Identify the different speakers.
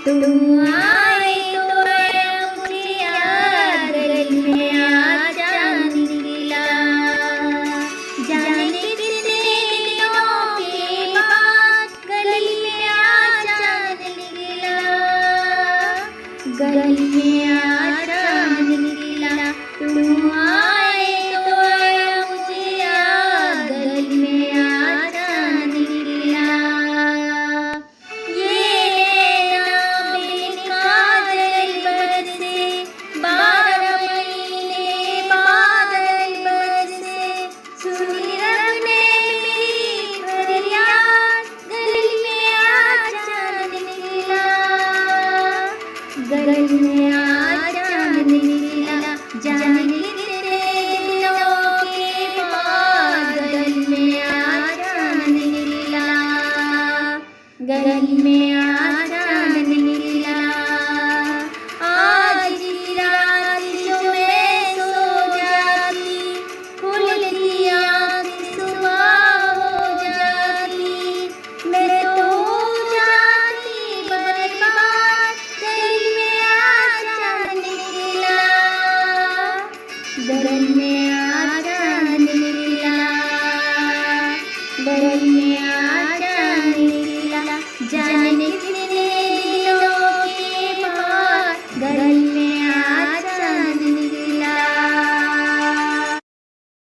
Speaker 1: तुम आए तो मुझे याद दिल में आजान निकला। जाने कितने दिनों के बाद गली में आजान निकला, गली में आजान निकला। तुम आए तो मुझे याद दिल में आजान निकला। गली में